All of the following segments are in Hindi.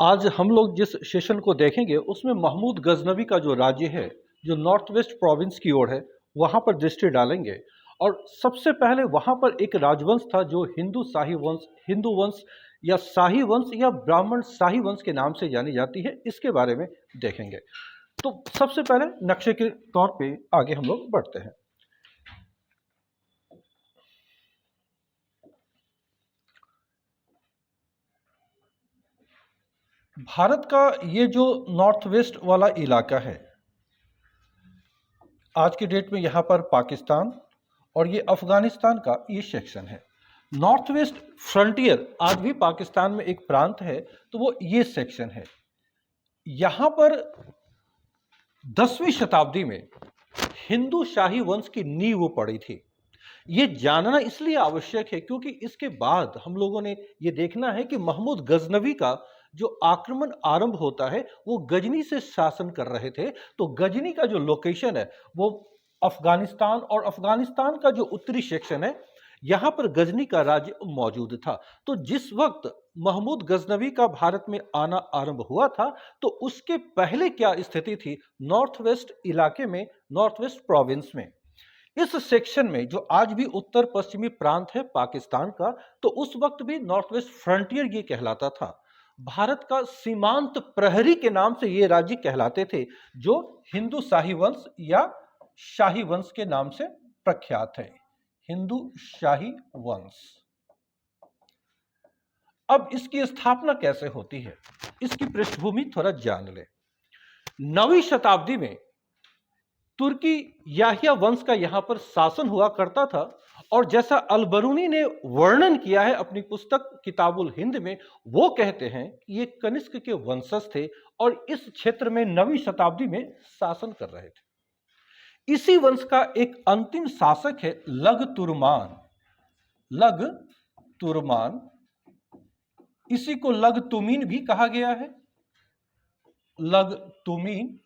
आज हम लोग जिस सेशन को देखेंगे उसमें महमूद गजनवी का जो राज्य है, जो नॉर्थ वेस्ट प्रोविंस की ओर है, वहाँ पर दृष्टि डालेंगे। और सबसे पहले वहाँ पर एक राजवंश था जो हिंदू वंश या शाही वंश या ब्राह्मण शाही वंश के नाम से जानी जाती है। इसके बारे में देखेंगे। तो सबसे पहले नक्शे के तौर पे आगे हम लोग बढ़ते हैं। भारत का ये जो नॉर्थ वेस्ट वाला इलाका है, आज की डेट में यहाँ पर पाकिस्तान और ये अफगानिस्तान का ये सेक्शन है। नॉर्थ वेस्ट फ्रंटियर आज भी पाकिस्तान में एक प्रांत है, तो वो ये सेक्शन है। यहाँ पर 10वीं शताब्दी में हिंदू शाही वंश की नींव पड़ी थी। ये जानना इसलिए आवश्यक है क्योंकि इसके बाद हम लोगों ने ये देखना है कि महमूद गजनवी का जो आक्रमण आरंभ होता है वो गजनी से शासन कर रहे थे। तो गजनी का जो लोकेशन है वो अफगानिस्तान, और अफगानिस्तान का जो उत्तरी सेक्शन है यहां पर गजनी का राज्य मौजूद था। तो जिस वक्त महमूद गजनवी का भारत में आना आरंभ हुआ था तो उसके पहले क्या स्थिति थी नॉर्थ वेस्ट इलाके में, नॉर्थ वेस्ट प्रोविंस में। इस सेक्शन में जो आज भी उत्तर पश्चिमी प्रांत है पाकिस्तान का, तो उस वक्त भी नॉर्थ वेस्ट फ्रंटियर ये कहलाता था। भारत का सीमांत प्रहरी के नाम से ये राज्य कहलाते थे, जो हिंदू शाही वंश या शाही वंश के नाम से प्रख्यात है। हिंदू शाही वंश। अब इसकी स्थापना कैसे होती है, इसकी पृष्ठभूमि थोड़ा जान ले। 9वीं शताब्दी में तुर्की याहिया वंश का यहां पर शासन हुआ करता था, और जैसा अलबरूनी ने वर्णन किया है अपनी पुस्तक किताबुल हिंद में, वो कहते हैं कि ये कनिष्क के वंशज थे और इस क्षेत्र में 9वीं शताब्दी में शासन कर रहे थे। इसी वंश का एक अंतिम शासक है लग तुर्मान, इसी को लग तुमीन भी कहा गया है। लग तुमीन,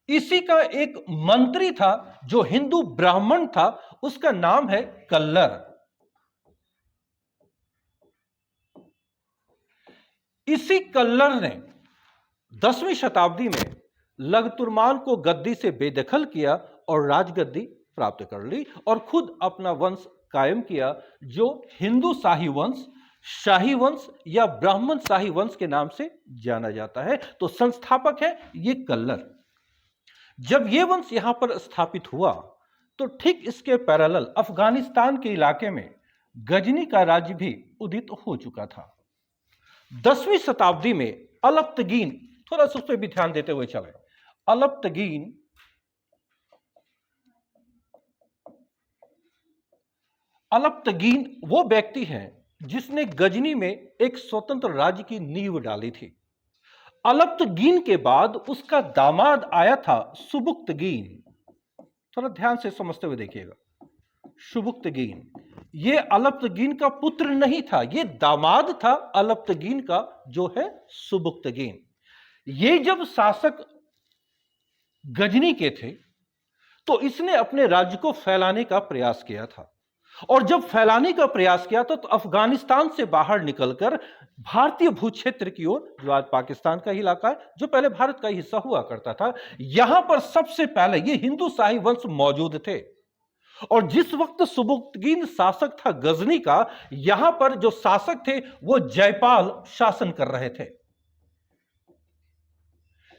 इसी का एक मंत्री था जो हिंदू ब्राह्मण था, उसका नाम है कल्लर। इसी कल्लर ने 10वीं शताब्दी में लगतुर्मान को गद्दी से बेदखल किया और राजगद्दी प्राप्त कर ली और खुद अपना वंश कायम किया, जो हिंदू शाही वंश, शाही वंश या ब्राह्मण शाही वंश के नाम से जाना जाता है। तो संस्थापक है ये कल्लर। जब यह वंश यहां पर स्थापित हुआ तो ठीक इसके पैरेलल अफगानिस्तान के इलाके में गजनी का राज्य भी उदित हो चुका था। 10वीं शताब्दी में अलप्तगीन, थोड़ा सा उस पर भी ध्यान देते हुए चले। अलप्तगीन वो व्यक्ति हैं जिसने गजनी में एक स्वतंत्र राज्य की नींव डाली थी। अलप्तगीन के बाद उसका दामाद आया था सुबुक्तगीन। थोड़ा ध्यान से समझते हुए देखिएगा। सुबुक्तगीन ये अलप्तगीन का पुत्र नहीं था, ये दामाद था अलप्तगीन का, जो है सुबुक्तगीन। ये जब शासक गजनी के थे तो इसने अपने राज्य को फैलाने का प्रयास किया था, और जब फैलाने का प्रयास किया तो अफगानिस्तान से बाहर निकलकर भारतीय भूक्षेत्र की ओर, जो आज पाकिस्तान का इलाका है, जो पहले भारत का हिस्सा हुआ करता था, यहां पर सबसे पहले ये हिंदू शाही वंश मौजूद थे। और जिस वक्त सुबुक्तगीन शासक था गजनी का, यहां पर जो शासक थे वो जयपाल शासन कर रहे थे।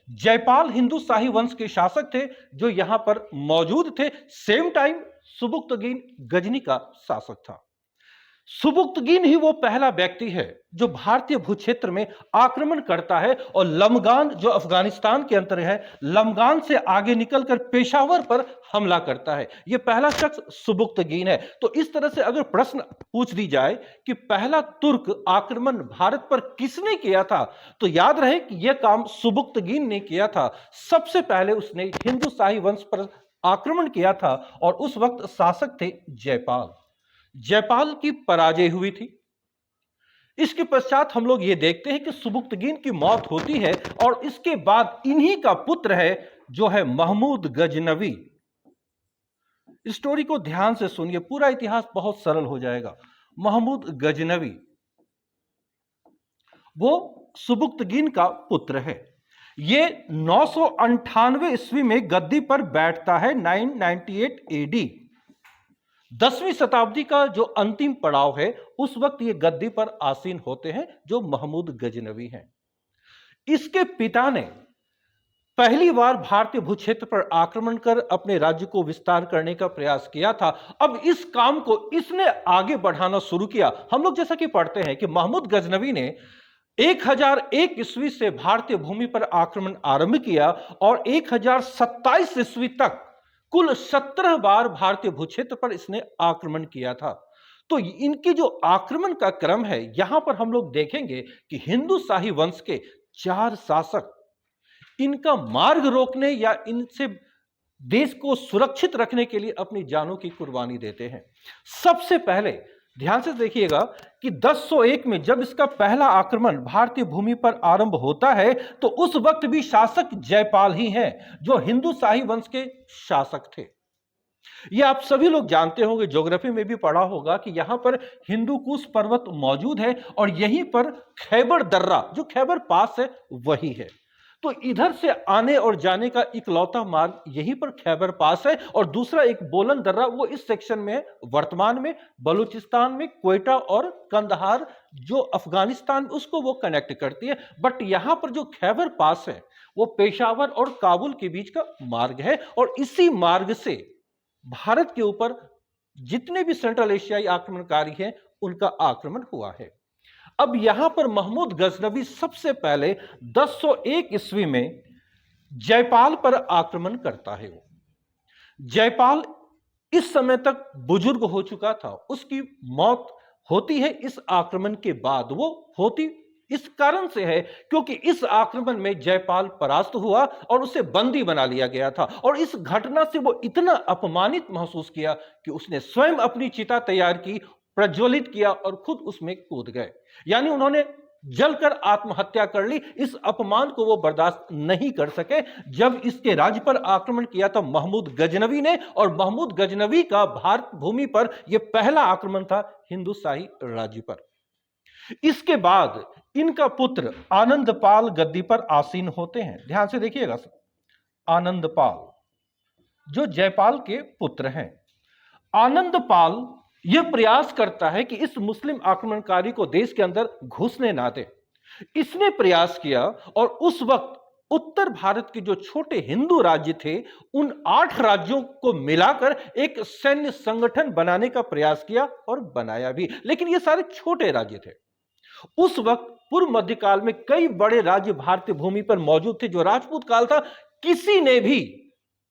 जयपाल हिंदू शाही वंश के शासक थे जो यहां पर मौजूद थे। सेम टाइम सुबुक्तगीन गजनी का शासक था। सुबुक्तगीन ही वो पहला व्यक्ति है जो भारतीय भूक्षेत्र में आक्रमण करता है और लमगान, जो अफगानिस्तान के अंतर है, लमगान से आगे निकलकर पेशावर पर हमला करता है। यह पहला शख्स सुबुक्तगीन है। तो इस तरह से अगर प्रश्न पूछ दी जाए कि पहला तुर्क आक्रमण भारत पर किसने किया था, तो याद रहे कि यह काम सुबुक्तगीन ने किया था। सबसे पहले उसने हिंदू शाही वंश पर आक्रमण किया था और उस वक्त शासक थे जयपाल। जयपाल की पराजय हुई थी। इसके पश्चात हम लोग ये देखते हैं कि सुबुक्तगीन की मौत होती है और इसके बाद इन्हीं का पुत्र है जो है महमूद गजनवी। स्टोरी को ध्यान से सुनिए, पूरा इतिहास बहुत सरल हो जाएगा। महमूद गजनवी वो सुबुक्तगीन का पुत्र है। ये 998 ईस्वी में गद्दी पर बैठता है, 998 एडी। 10वीं शताब्दी का जो अंतिम पड़ाव है, उस वक्त ये गद्दी पर आसीन होते हैं, जो महमूद गजनवी हैं। इसके पिता ने पहली बार भारतीय भूक्षेत्र पर आक्रमण कर अपने राज्य को विस्तार करने का प्रयास किया था। अब इस काम को इसने आगे बढ़ाना शुरू किया। हम लोग जैसा कि पढ़ते हैं कि महमूद गजनवी ने 1001 ईस्वी से भारतीय भूमि पर आक्रमण आरंभ किया और 1027 ईस्वी तक कुल 17 बार भारतीय भूक्षेत्र पर इसने आक्रमण किया था। तो इनकी जो आक्रमण का क्रम है, यहां पर हम लोग देखेंगे कि हिंदू शाही वंश के 4 शासक इनका मार्ग रोकने या इनसे देश को सुरक्षित रखने के लिए अपनी जानों की कुर्बानी देते हैं। सबसे पहले ध्यान से देखिएगा कि 1001 में जब इसका पहला आक्रमण भारतीय भूमि पर आरंभ होता है, तो उस वक्त भी शासक जयपाल ही हैं, जो हिंदू शाही वंश के शासक थे। यह आप सभी लोग जानते होंगे, ज्योग्राफी में भी पढ़ा होगा कि यहां पर हिंदू कुश पर्वत मौजूद है और यहीं पर खैबर दर्रा, जो खैबर पास है, वही है। तो इधर से आने और जाने का इकलौता मार्ग यहीं पर खैबर पास है, और दूसरा एक बोलन दर्रा, वो इस सेक्शन में वर्तमान में बलूचिस्तान में क्वेटा और कंदहार जो अफगानिस्तान, उसको वो कनेक्ट करती है। बट यहां पर जो खैबर पास है, वो पेशावर और काबुल के बीच का मार्ग है, और इसी मार्ग से भारत के ऊपर जितने भी सेंट्रल एशियाई आक्रमणकारी हैं, उनका आक्रमण हुआ है। अब यहां पर महमूद गजनवी सबसे पहले 1001 ईस्वी में जयपाल पर आक्रमण करता है। वो जयपाल इस समय तक बुजुर्ग हो चुका था, उसकी मौत होती है इस आक्रमण के बाद। वो होती इस कारण से है क्योंकि इस आक्रमण में जयपाल परास्त हुआ और उसे बंदी बना लिया गया था, और इस घटना से वो इतना अपमानित महसूस किया कि उसने स्वयं अपनी चिता तैयार की, प्रज्वलित किया और खुद उसमें कूद गए। यानी उन्होंने जलकर आत्महत्या कर ली। इस अपमान को वो बर्दाश्त नहीं कर सके। जब इसके राज्य पर आक्रमण किया था महमूद गजनवी ने, और महमूद गजनवी का भारत भूमि पर यह पहला आक्रमण था हिंदू शाही राज्य पर। इसके बाद इनका पुत्र आनंदपाल गद्दी पर आसीन होते हैं। ध्यान से देखिएगा, आनंदपाल जो जयपाल के पुत्र हैं। आनंदपाल यह प्रयास करता है कि इस मुस्लिम आक्रमणकारी को देश के अंदर घुसने ना दे। इसने प्रयास किया और उस वक्त उत्तर भारत के जो छोटे हिंदू राज्य थे, उन 8 राज्यों को मिलाकर एक सैन्य संगठन बनाने का प्रयास किया और बनाया भी। लेकिन ये सारे छोटे राज्य थे। उस वक्त पूर्व मध्यकाल में कई बड़े राज्य भारतीय भूमि पर मौजूद थे। जो राजपूत काल था, किसी ने भी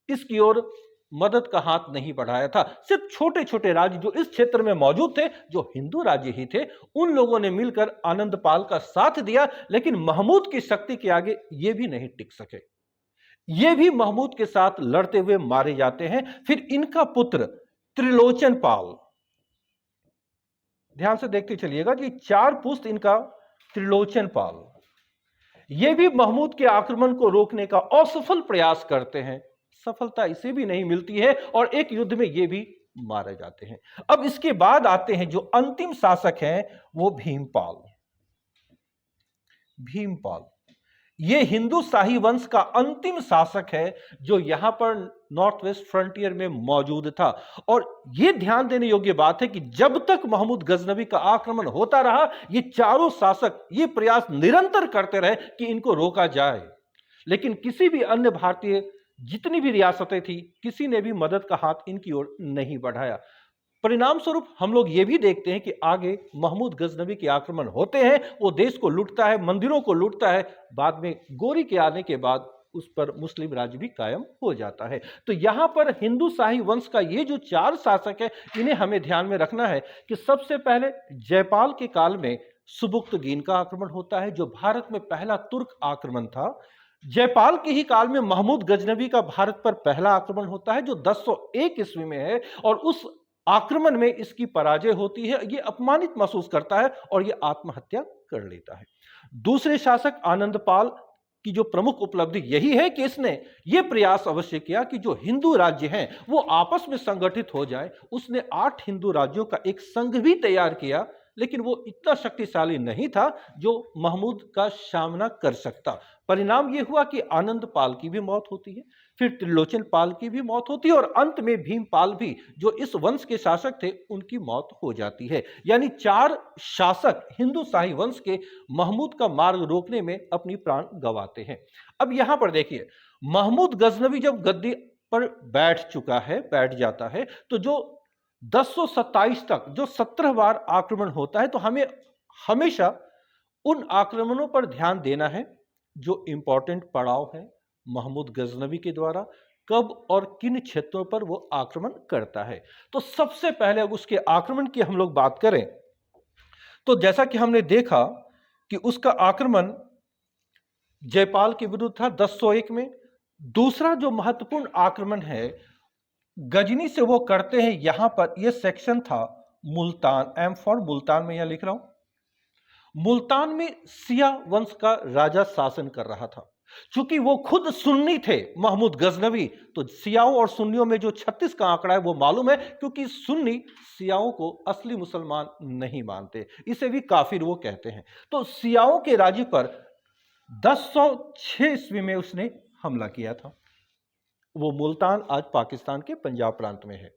इसकी ओर मदद का हाथ नहीं बढ़ाया था। सिर्फ छोटे छोटे राज्य जो इस क्षेत्र में मौजूद थे, जो हिंदू राज्य ही थे, उन लोगों ने मिलकर आनंदपाल का साथ दिया। लेकिन महमूद की शक्ति के आगे ये भी नहीं टिक सके। ये भी महमूद के साथ लड़ते हुए मारे जाते हैं। फिर इनका पुत्र त्रिलोचन पाल, ध्यान से देखते चलिएगा कि 4 पुस्त इनका त्रिलोचन पाल, ये भी महमूद के आक्रमण को रोकने का असफल प्रयास करते हैं। सफलता इसे भी नहीं मिलती है और एक युद्ध में ये भी मारे जाते हैं। अब इसके बाद आते हैं जो अंतिम शासक हैं, वो भीमपाल। भीमपाल ये हिंदू शाही वंश का अंतिम शासक है, जो यहां पर नॉर्थ वेस्ट फ्रंटियर में मौजूद था। और यह ध्यान देने योग्य बात है कि जब तक महमूद गजनवी का आक्रमण होता रहा, ये चारों शासक ये प्रयास निरंतर करते रहे कि इनको रोका जाए। लेकिन किसी भी अन्य भारतीय जितनी भी रियासतें थी, किसी ने भी मदद का हाथ इनकी ओर नहीं बढ़ाया। परिणाम स्वरूप हम लोग ये भी देखते हैं कि आगे महमूद गजनवी के आक्रमण होते हैं, वो देश को लूटता है, मंदिरों को लूटता है। बाद में गोरी के आने के बाद उस पर मुस्लिम राज्य भी कायम हो जाता है। तो यहां पर हिंदू शाही वंश का ये जो 4 शासक है, इन्हें हमें ध्यान में रखना है कि सबसे पहले जयपाल के काल में सुबुक्तगीन का आक्रमण होता है, जो भारत में पहला तुर्क आक्रमण था। जयपाल के ही काल में महमूद गजनवी का भारत पर पहला आक्रमण होता है, जो 1001 ईस्वी में है, और उस आक्रमण में इसकी पराजय होती है। ये अपमानित महसूस करता है और ये आत्महत्या कर लेता है। दूसरे शासक आनंदपाल की जो प्रमुख उपलब्धि यही है कि इसने ये प्रयास अवश्य किया कि जो हिंदू राज्य हैं वो आपस में संगठित हो जाए। उसने 8 हिंदू राज्यों का एक संघ भी तैयार किया, लेकिन वो इतना शक्तिशाली नहीं था जो महमूद का सामना कर सकता। परिणाम ये हुआ कि आनंद पाल की भी मौत होती है, फिर त्रिलोचन पाल की भी मौत होती है और अंत में भीमपाल भी, जो इस वंश के शासक थे, उनकी मौत हो जाती है। यानी 4 शासक हिंदू शाही वंश के महमूद का मार्ग रोकने में अपनी प्राण गंवाते हैं। अब यहां पर देखिए, महमूद गजनवी जब गद्दी पर बैठ जाता है, तो जो 1027 तक जो 17 बार आक्रमण होता है, तो हमें हमेशा उन आक्रमणों पर ध्यान देना है जो इंपॉर्टेंट पड़ाव है महमूद गजनवी के द्वारा कब और किन क्षेत्रों पर वो आक्रमण करता है। तो सबसे पहले अगर उसके आक्रमण की हम लोग बात करें, तो जैसा कि हमने देखा कि उसका आक्रमण जयपाल के विरुद्ध था 1001 में। दूसरा जो महत्वपूर्ण आक्रमण है गजनी से वो करते हैं, यहां पर ये सेक्शन था मुल्तान, एम फॉर मुल्तान में यहां लिख रहा हूं। मुल्तान में सिया वंश का राजा शासन कर रहा था। चूंकि वो खुद सुन्नी थे महमूद गजनवी, तो सियाओं और सुन्नियों में जो 36 का आंकड़ा है वो मालूम है, क्योंकि सुन्नी सियाओं को असली मुसलमान नहीं मानते, इसे भी काफिर वो कहते हैं। तो सियाओं के राज्य पर 1006 ईस्वी में उसने हमला किया था। वो मुल्तान आज पाकिस्तान के पंजाब प्रांत में है,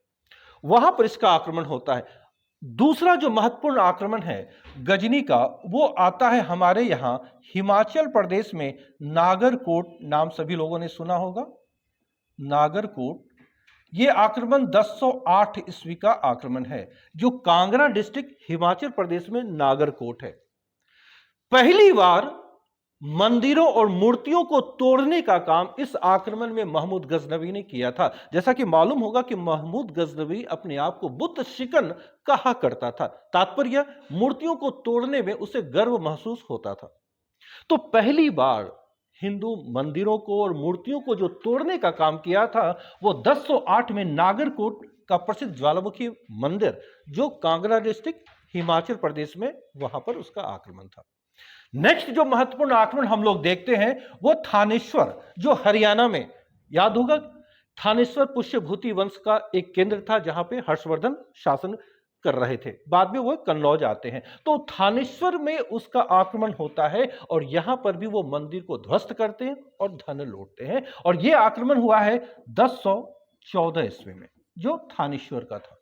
वहां पर इसका आक्रमण होता है। दूसरा जो महत्वपूर्ण आक्रमण है गजनी का, वो आता है हमारे यहां हिमाचल प्रदेश में नागरकोट, नाम सभी लोगों ने सुना होगा, नागरकोट। यह आक्रमण 1008 ईस्वी का आक्रमण है, जो कांगड़ा डिस्ट्रिक्ट हिमाचल प्रदेश में नागरकोट है। पहली बार मंदिरों और मूर्तियों को तोड़ने का काम इस आक्रमण में महमूद गजनवी ने किया था। जैसा कि मालूम होगा कि महमूद गजनवी अपने आप को बुद्ध शिकन कहा करता था, तात्पर्य मूर्तियों को तोड़ने में उसे गर्व महसूस होता था। तो पहली बार हिंदू मंदिरों को और मूर्तियों को जो तोड़ने का काम किया था, वो 1008 में नागरकोट का प्रसिद्ध ज्वालामुखी मंदिर, जो कांगड़ा डिस्ट्रिक्ट हिमाचल प्रदेश में, वहां पर उसका आक्रमण था। नेक्स्ट जो महत्वपूर्ण आक्रमण हम लोग देखते हैं वो थानेश्वर, जो हरियाणा में, याद होगा थानेश्वर पुष्यभूति वंश का एक केंद्र था जहां पे हर्षवर्धन शासन कर रहे थे। बाद में वो कन्नौज आते हैं। तो थानेश्वर में उसका आक्रमण होता है और यहां पर भी वो मंदिर को ध्वस्त करते हैं और धन लूटते हैं। और यह आक्रमण हुआ है 1014 ईस्वी में, जो थानेश्वर का था।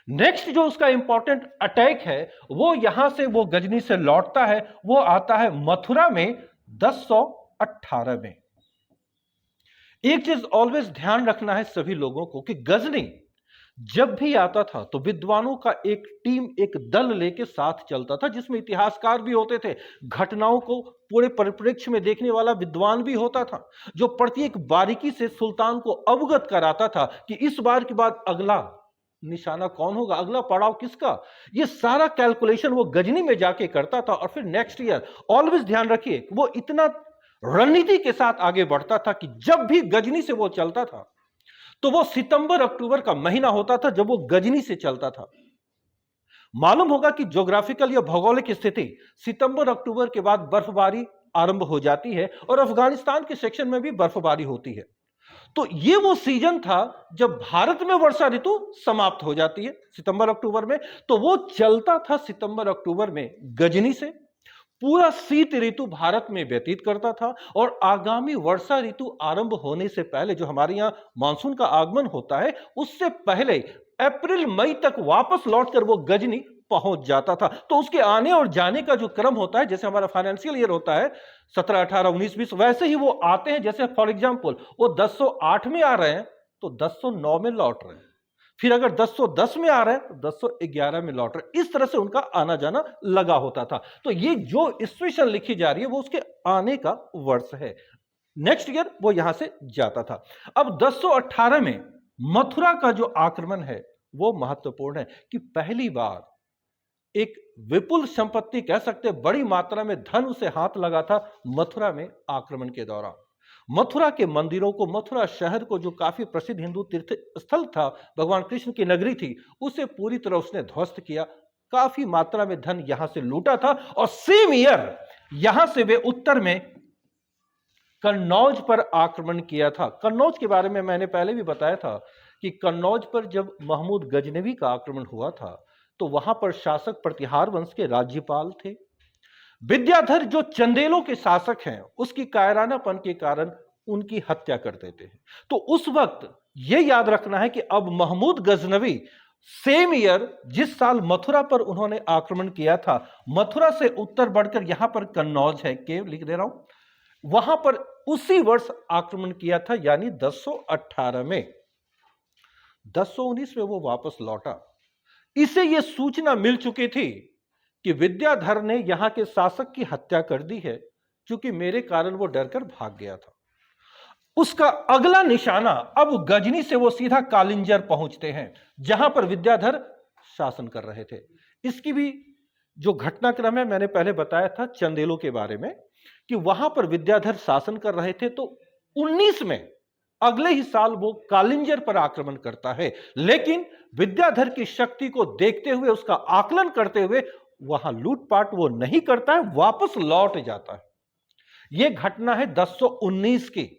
नेक्स्ट जो उसका इंपॉर्टेंट अटैक है, वो यहां से वो गजनी से लौटता है, वो आता है मथुरा में 1018 में। एक चीज ऑलवेज ध्यान रखना है सभी लोगों को कि गजनी जब भी आता था तो विद्वानों का एक टीम, एक दल लेके साथ चलता था, जिसमें इतिहासकार भी होते थे, घटनाओं को पूरे परिप्रेक्ष्य में देखने वाला विद्वान भी होता था, जो प्रत्येक बारीकी से सुल्तान को अवगत कराता था कि इस बार के बाद अगला निशाना कौन होगा, अगला पड़ाव किसका। ये सारा कैलकुलेशन वो गजनी में जाके करता था। और फिर नेक्स्ट ईयर ऑलवेज ध्यान रखिए, वो इतना रणनीति के साथ आगे बढ़ता था कि जब भी गजनी से वो चलता था तो वो सितंबर अक्टूबर का महीना होता था जब वो गजनी से चलता था। मालूम होगा कि ज्योग्राफिकल या भौगोलिक स्थिति, सितंबर अक्टूबर के बाद बर्फबारी आरंभ हो जाती है और अफगानिस्तान के सेक्शन में भी बर्फबारी होती है। तो ये वो सीजन था जब भारत में वर्षा ऋतु समाप्त हो जाती है सितंबर अक्टूबर में। तो वो चलता था सितंबर अक्टूबर में गजनी से, पूरा शीत ऋतु भारत में व्यतीत करता था और आगामी वर्षा ऋतु आरंभ होने से पहले, जो हमारे यहां मानसून का आगमन होता है, उससे पहले अप्रैल मई तक वापस लौटकर वो गजनी पहुंच जाता था। तो उसके आने और जाने का जो क्रम होता है, जैसे हमारा फाइनेंशियल ईयर होता है 17, 18, 19, 20, वैसे ही वो आते हैं। जैसे फॉर एग्जांपल वो 1008 में आ रहे हैं तो 1009 में लौट रहे हैं, फिर अगर 1010 में आ रहे हैं तो 1011 में लौट रहे हैं। इस तरह से उनका आना जाना लगा होता था। तो ये जो ईस्वीसन लिखी जा रही है वो उसके आने का वर्ष है। नेक्स्ट ईयर वो यहां से जाता था। अब 1018 में मथुरा का जो आक्रमण है वो महत्वपूर्ण है कि पहली बार एक विपुल संपत्ति, कह सकते बड़ी मात्रा में धन उसे हाथ लगा था मथुरा में आक्रमण के दौरान। मथुरा के मंदिरों को, मथुरा शहर को, जो काफी प्रसिद्ध हिंदू तीर्थ स्थल था, भगवान कृष्ण की नगरी थी, उसे पूरी तरह उसने ध्वस्त किया। काफी मात्रा में धन यहां से लूटा था। और सेम ईयर यहां से वे उत्तर में कन्नौज पर आक्रमण किया था। कन्नौज के बारे में मैंने पहले भी बताया था कि कन्नौज पर जब महमूद गजनवी का आक्रमण हुआ था तो वहां पर शासक प्रतिहार वंश के राज्यपाल थे। विद्याधर जो चंदेलों के शासक हैं, उसकी कायरानापन के कारण उनकी हत्या कर देते हैं। तो उस वक्त यह याद रखना है कि अब महमूद गजनवी सेम ईयर, जिस साल मथुरा पर उन्होंने आक्रमण किया था, मथुरा से उत्तर बढ़कर यहां पर कन्नौज है, के लिख दे रहा हूं, वहां पर उसी वर्ष आक्रमण किया था, यानी 1018 में। 1019 में वो वापस लौटा। इसे यह सूचना मिल चुकी थी कि विद्याधर ने यहां के शासक की हत्या कर दी है, क्योंकि मेरे कारण वो डरकर भाग गया था। उसका अगला निशाना अब गजनी से वो सीधा कालिंजर पहुंचते हैं, जहां पर विद्याधर शासन कर रहे थे। इसकी भी जो घटनाक्रम है, मैंने पहले बताया था चंदेलों के बारे में, कि वहां पर विद्याधर शासन कर रहे थे। तो 19 में, अगले ही साल, वो कालिंजर पर आक्रमण करता है। लेकिन विद्याधर की शक्ति को देखते हुए, उसका आकलन करते हुए, वहां लूटपाट वो नहीं करता है, वापस लौट जाता है। यह घटना है 1019 की।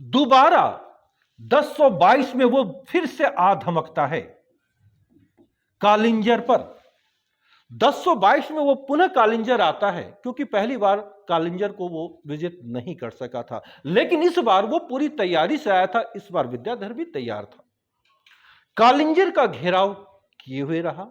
दोबारा 1022 में वो फिर से आ धमकता है कालिंजर पर। 1022 में वो पुनः कालिंजर आता है, क्योंकि पहली बार कालिंजर को वो विजिट नहीं कर सका था, लेकिन इस बार वो पूरी तैयारी से आया था। इस बार विद्याधर भी तैयार था। कालिंजर का घेराव किए हुए रहा,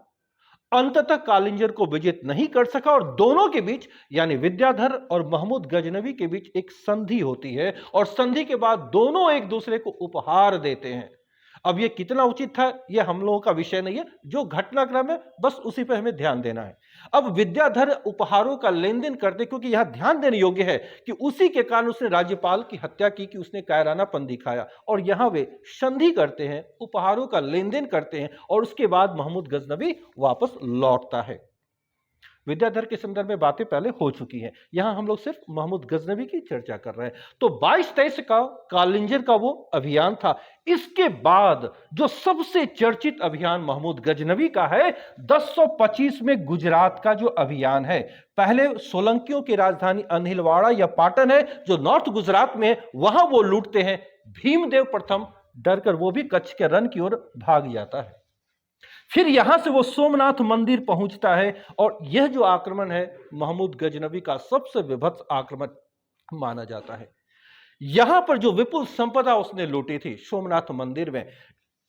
अंततः कालिंजर को विजित नहीं कर सका, और दोनों के बीच, यानी विद्याधर और महमूद गजनवी के बीच एक संधि होती है, और संधि के बाद दोनों एक दूसरे को उपहार देते हैं। अब यह कितना उचित था, यह हम लोगों का विषय नहीं है, जो घटनाक्रम है बस उसी पर हमें ध्यान देना है। अब विद्याधर उपहारों का लेन देन करते, क्योंकि यह ध्यान देने योग्य है कि उसी के कारण उसने राज्यपाल की हत्या की, कि उसने कायरानापन दिखाया, और यहां वे संधि करते हैं, उपहारों का लेन देन करते हैं, और उसके बाद महमूद गजनवी वापस लौटता है। विद्याधर के संदर्भ में बातें पहले हो चुकी हैं, यहां हम लोग सिर्फ महमूद गजनवी की चर्चा कर रहे हैं। तो 22-23 का कालिंजर का वो अभियान था। इसके बाद जो सबसे चर्चित अभियान महमूद गजनवी का है, 1025 में गुजरात का जो अभियान है। पहले सोलंकियों की राजधानी अनिलवाड़ा या पाटन है, जो नॉर्थ गुजरात में है, वहां वो लूटते हैं। भीमदेव प्रथम डरकर वो भी कच्छ के रण की ओर भाग जाता है। फिर यहां से वो सोमनाथ मंदिर पहुंचता है, और यह जो आक्रमण है महमूद गजनवी का सबसे विभत्स आक्रमण माना जाता है। यहां पर जो विपुल संपदा उसने लूटी थी सोमनाथ मंदिर में,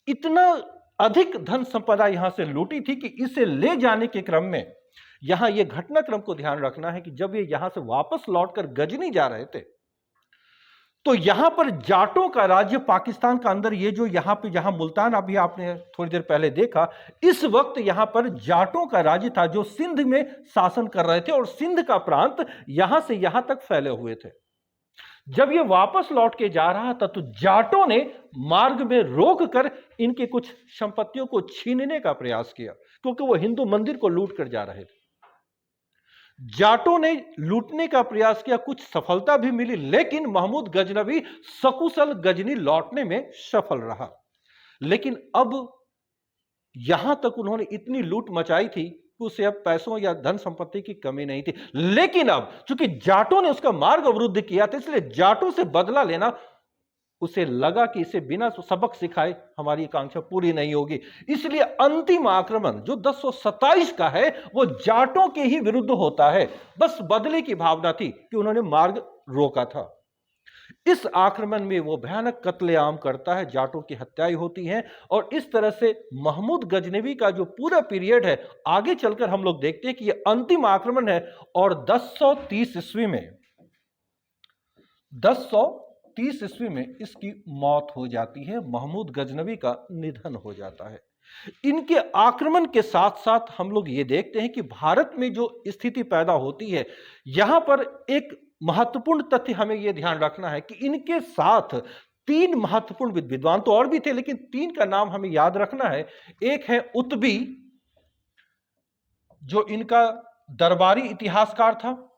इतना अधिक धन संपदा यहां से लूटी थी कि इसे ले जाने के क्रम में, यहां यह घटनाक्रम को ध्यान रखना है कि जब ये यहां से वापस लौटकर गजनी जा रहे थे, तो यहां पर जाटों का राज्य पाकिस्तान का अंदर, ये जो यहां पे, जहां मुल्तान अभी आपने थोड़ी देर पहले देखा, इस वक्त यहां पर जाटों का राज्य था, जो सिंध में शासन कर रहे थे, और सिंध का प्रांत यहां से यहां तक फैले हुए थे। जब ये वापस लौट के जा रहा था, तो जाटों ने मार्ग में रोककर इनके कुछ संपत्तियों को छीनने का प्रयास किया, क्योंकि वो हिंदू मंदिर को लूट कर जा रहे थे। जाटों ने लूटने का प्रयास किया, कुछ सफलता भी मिली, लेकिन महमूद गजनवी सकुशल गजनी लौटने में सफल रहा। लेकिन अब यहां तक उन्होंने इतनी लूट मचाई थी कि उसे अब पैसों या धन संपत्ति की कमी नहीं थी। लेकिन अब चूंकि जाटों ने उसका मार्ग अवरुद्ध किया था, इसलिए जाटों से बदला लेना, उसे लगा कि इसे बिना सबक सिखाए हमारी आकांक्षा पूरी नहीं होगी। इसलिए अंतिम आक्रमण जो 1027 का है, वो जाटों के ही विरुद्ध होता है। बस बदले की भावना थी कि उन्होंने मार्ग रोका था। इस आक्रमण में वो भयानक कत्लेआम करता है, जाटों की हत्याएं होती हैं, और इस तरह से महमूद गजनवी का जो पूरा पीरियड है, आगे चलकर हम लोग देखते हैं कि यह अंतिम आक्रमण है। और 1030 ईस्वी में 1030 ईस्वी में इसकी मौत हो जाती है, महमूद गजनवी का निधन हो जाता है। इनके आक्रमण के साथ साथ हम लोग ये देखते हैं कि भारत में जो स्थिति पैदा होती है, यहां पर एक महत्वपूर्ण तथ्य हमें यह ध्यान रखना है कि इनके साथ 3 महत्वपूर्ण विद्वान तो और भी थे, लेकिन 3 का नाम हमें याद रखना है। एक है उत्बी, जो इनका दरबारी इतिहासकार था,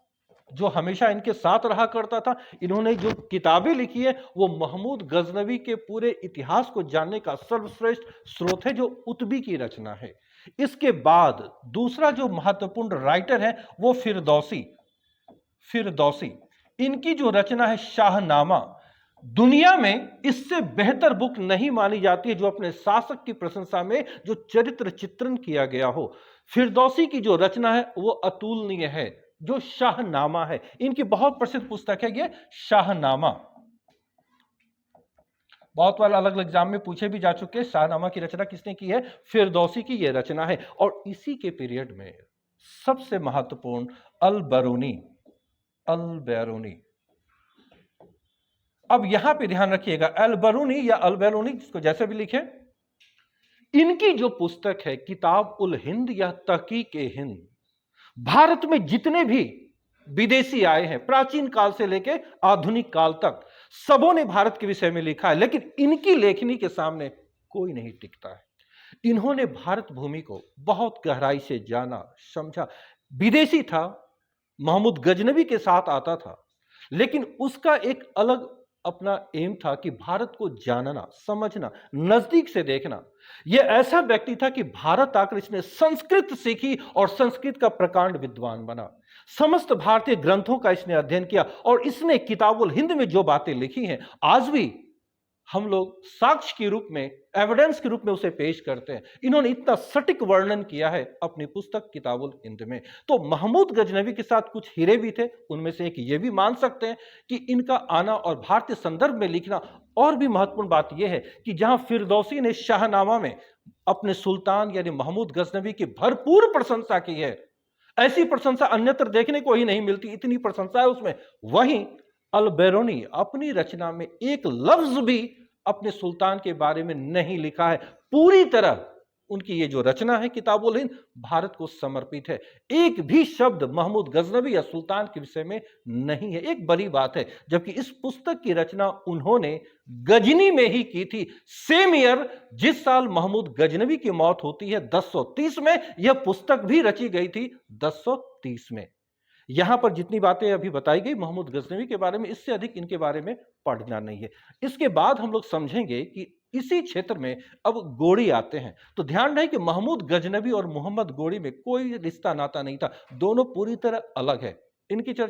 जो हमेशा इनके साथ रहा करता था। इन्होंने जो किताबें लिखी है, वो महमूद गजनवी के पूरे इतिहास को जानने का सर्वश्रेष्ठ स्रोत है, जो उत्बी की रचना है। इसके बाद दूसरा जो महत्वपूर्ण राइटर है, वो फिरदौसी। इनकी जो रचना है शाहनामा, दुनिया में इससे बेहतर बुक नहीं मानी जाती है जो अपने शासक की प्रशंसा में जो चरित्र चित्रण किया गया हो। फिरदौसी की जो रचना है वो अतुलनीय है, जो शाहनामा है। इनकी बहुत प्रसिद्ध पुस्तक है ये शाहनामा। बहुत बार अलग अलग एग्जाम में पूछे भी जा चुके हैं। शाहनामा की रचना किसने की है? फिरदौसी की यह रचना है। और इसी के पीरियड में सबसे महत्वपूर्ण अल बरूनी। अब यहां पे ध्यान रखिएगा, अल बरूनी या अल बैरूनी, जिसको जैसे भी लिखे, इनकी जो पुस्तक है किताब उल हिंद या तहकीक ए हिंद, भारत में जितने भी विदेशी आए हैं प्राचीन काल से लेकर आधुनिक काल तक, सबों ने भारत के विषय में लिखा है, लेकिन इनकी लेखनी के सामने कोई नहीं टिकता है। इन्होंने भारत भूमि को बहुत गहराई से जाना, समझा। विदेशी था, महमूद गजनवी के साथ आता था, लेकिन उसका एक अलग अपना एम था कि भारत को जानना, समझना, नजदीक से देखना। यह ऐसा व्यक्ति था कि भारत आकर इसने संस्कृत सीखी और संस्कृत का प्रकांड विद्वान बना। समस्त भारतीय ग्रंथों का इसने अध्ययन किया और इसने किताबुल हिंद में जो बातें लिखी हैं आज भी हम लोग साक्ष्य के रूप में, एविडेंस के रूप में उसे पेश करते हैं। इन्होंने इतना सटीक वर्णन किया है अपनी पुस्तक किताबुल हिंद में। तो महमूद गजनवी के साथ कुछ हीरे भी थे, उनमें से एक ये भी मान सकते हैं कि इनका आना और भारतीय संदर्भ में लिखना। और भी महत्वपूर्ण बात यह है कि जहां फिरदौसी ने शाहनामा में अपने सुल्तान यानी महमूद गजनवी की भरपूर प्रशंसा की है, ऐसी प्रशंसा अन्यत्र देखने को ही नहीं मिलती, इतनी प्रशंसा है उसमें, वहीं अल बैरूनी अपनी रचना में एक लफ्ज भी अपने सुल्तान के बारे में नहीं लिखा है। पूरी तरह उनकी ये जो रचना है किताबुल हिंद भारत को समर्पित है। एक भी शब्द महमूद गजनवी या सुल्तान के विषय में नहीं है। एक बड़ी बात है, जबकि इस पुस्तक की रचना उन्होंने गजनी में ही की थी। सेम ईयर जिस साल महमूद गजनवी की मौत होती है 1030 में, यह पुस्तक भी रची गई थी 1030 में। यहां पर जितनी बातें अभी बताई गई महमूद गजनवी के बारे में, इससे अधिक इनके बारे में पढ़ना नहीं है। इसके बाद हम लोग समझेंगे कि इसी क्षेत्र में अब गोरी आते हैं। तो ध्यान रहे कि महमूद गजनवी और मोहम्मद गोरी में कोई रिश्ता नाता नहीं था, दोनों पूरी तरह अलग है। इनकी चर्चा